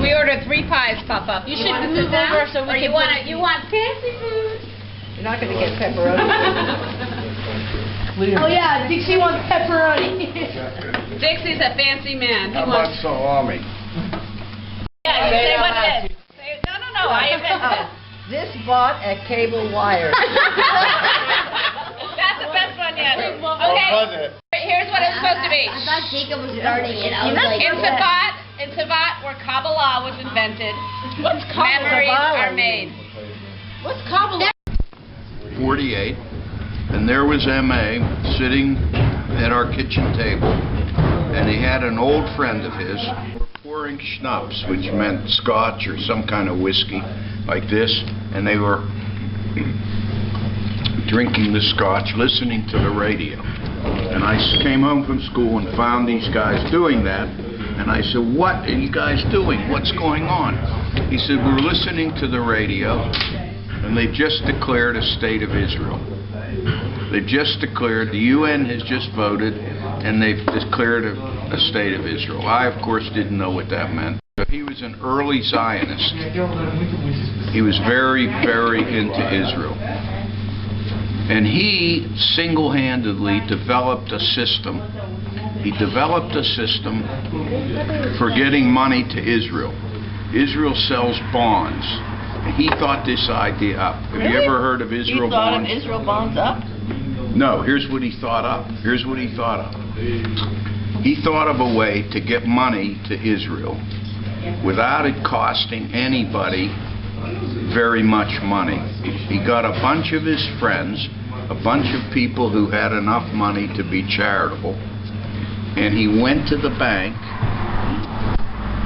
We ordered 3 pies, Papa. You should move over so we can. You want fancy food? You're not going to get pepperoni. Oh yeah, Dixie wants pepperoni. Dixie's a fancy man. How about salami? Yeah, you say what it is. No, I invented it. This bought at Cable Wire. That's the best one yet. Okay, here's what it's supposed to be. I thought Jacob was starting it. I was like, In Tzfat, where kaballa was invented, what's kaballa? memories are made. What's kaballa? 48, and there was M.A. sitting at our kitchen table, and he had an old friend of his pouring schnapps, which meant scotch or some kind of whiskey like this, and they were drinking the scotch, listening to the radio. And I came home from school and found these guys doing that, and I said, "What are you guys doing? What's going on?" He said, "We're listening to the radio, and they've just declared a state of Israel. They've just declared, the UN has just voted, and they've declared a state of Israel." I, of course, didn't know what that meant. He was an early Zionist. He was very, very into Israel. And he single-handedly developed a system. He developed a system for getting money to Israel. Israel sells bonds. And he thought this idea up. Have you ever heard of Israel bonds? He thought of Israel bonds up? No, here's what he thought up. Here's what he thought up. He thought of a way to get money to Israel without it costing anybody very much money. He got a bunch of his friends, a bunch of people who had enough money to be charitable, and he went to the bank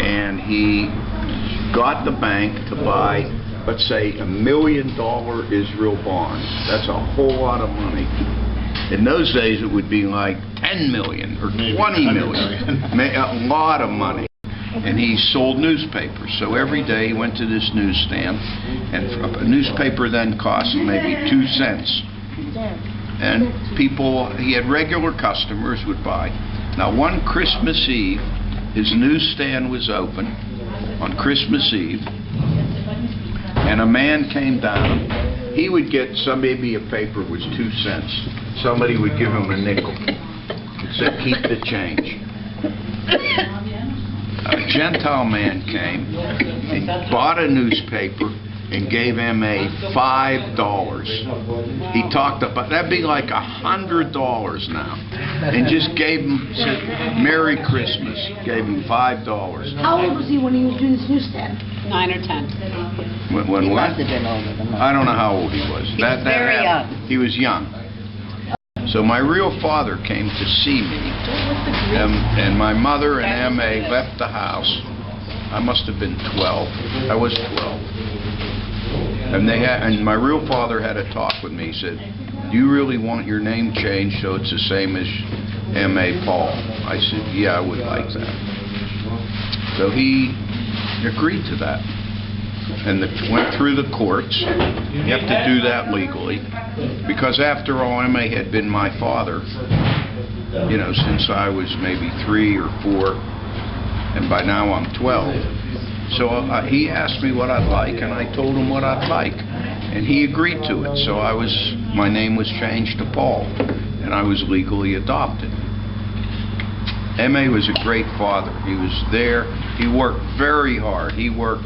and he got the bank to buy, let's say, $1 million Israel bonds. That's a whole lot of money. In those days, it would be like 10 million or 20 million. A lot of money. And he sold newspapers. So every day he went to this newsstand, and a newspaper then cost maybe 2 cents. And people, he had regular customers would buy. Now, one Christmas Eve, his newsstand was open on Christmas Eve, and a man came down. He would get maybe a paper was 2 cents. Somebody would give him a nickel and said, "Keep the change." A Gentile man came and bought a newspaper and gave M.A. $5. He talked about, that'd be like $100 now, and just gave him, said, "Merry Christmas," gave him $5. How old was he when he was doing this newsstand? 9 or 10. When He what? must have been older than that. I don't know how old he was. He was very young. He was young. So my real father came to see me, and my mother and M.A. left the house. I must have been 12. I was 12. And my real father had a talk with me. He said, "Do you really want your name changed so it's the same as M.A. Paul?" I said, "Yeah, I would like that." So he agreed to that. And went through the courts. You have to do that legally, because after all, M.A. had been my father, since I was maybe 3 or 4, and by now I'm 12. So he asked me what I'd like, and I told him what I'd like, and he agreed to it. So my name was changed to Paul, and I was legally adopted. M.A. was a great father. He was there. He worked very hard. He worked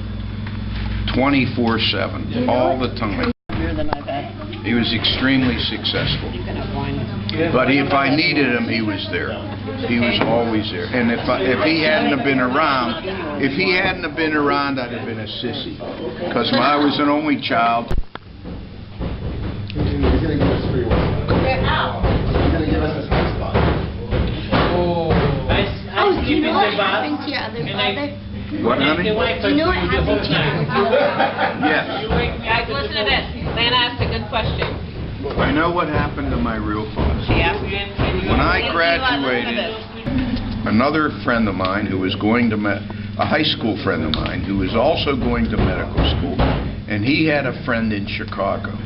24/7, all the time. Than I've had. He was extremely successful. But if I needed him, he was there. He was always there. And if he hadn't have been around, I'd have been a sissy. Because I was an only child. Oh, do you know what happened to your other father? What, honey? Do you know what happened to your other father? Yes. Guys, listen to this. Lana asked a good question. I know what happened to my real father. She asked me. When I graduated, another friend of mine who was going to a high school friend of mine who was also going to medical school, and he had a friend in Chicago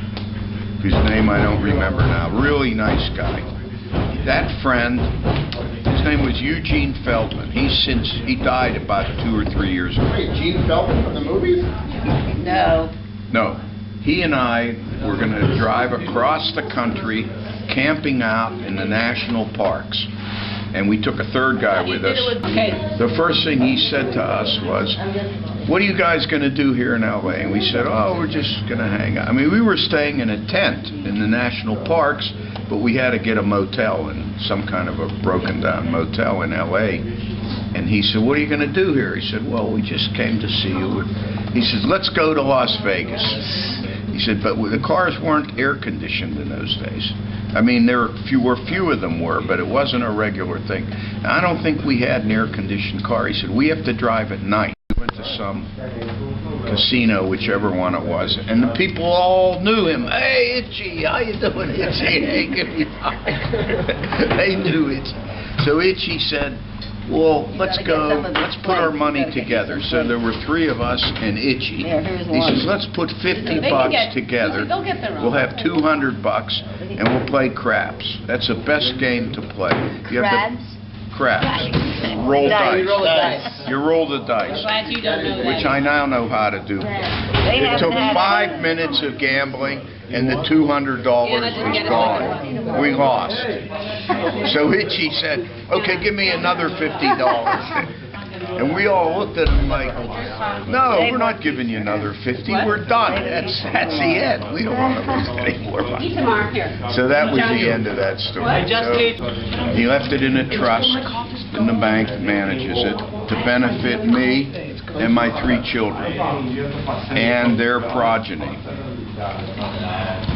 whose name I don't remember now. Really nice guy. That friend name was Eugene Feldman. He died about 2 or 3 years ago. Wait, Gene Feldman from the movies? No. No. He and I were going to drive across the country, camping out in the national parks. And we took a third guy with us. Okay. The first thing he said to us was, "What are you guys going to do here in L.A.?" And we said, "Oh, we're just going to hang out." I mean, we were staying in a tent in the national parks, but we had to get a motel, in some kind of a broken-down motel in L.A. And he said, "What are you going to do here?" He said, "Well, we just came to see you." He says, "Let's go to Las Vegas." He said, "But the cars weren't air-conditioned in those days. I mean, there were few of them were, but it wasn't a regular thing. And I don't think we had an air-conditioned car." He said, "We have to drive at night." We went to some casino, whichever one it was, and the people all knew him. "Hey, Itchy, how you doing, Itchy? Hey, give me a hug." They knew it. So Itchy said, "Well, let's go, let's put our money together." So there were 3 of us and Itchy. He says, "Let's put 50 bucks together. We'll have 200 bucks, and we'll play craps. That's the best game to play." You have to, craps. Roll dice. You roll the dice. Glad you don't know that. Which I now know how to do. It took 5 minutes of gambling, and the $200 was gone. We lost. So Itchy said, "Okay, give me another $50. And we all looked at him like, "No, we're not giving you another 50. We're done. That's the end. We don't want to lose any more money." So that was the end of that story. So he left it in a trust, and the bank manages it to benefit me and my 3 children and their progeny.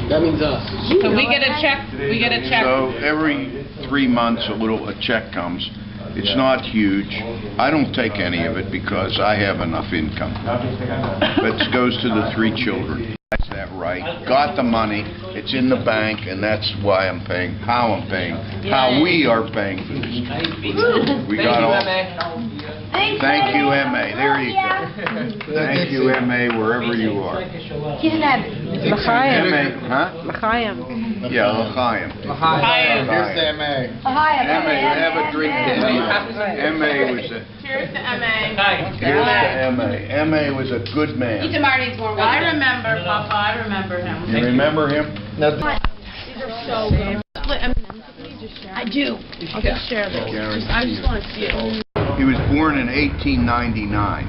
That means us. So we get a check. We get a check. So every 3 months a check comes. It's not huge. I don't take any of it because I have enough income. But it goes to the 3 children. That's that right. Got the money. It's in the bank, and that's why I'm paying, how I'm paying, how we are paying for this. We got all. Thank you, M.A. There you go. Thank you, M.A., wherever you are. He didn't have M.A., huh? L'chaim. Yeah, L'chaim. Here's the M.A. M.A., have a drink to M.A. M.A. was a... Cheers to M.A. Here's to M.A. M.A. was a good man. Each of our needs more. I remember, Papa. I remember him. You remember him? These are so good. I do. I'll just share this. I just want to see it. He was born in 1899.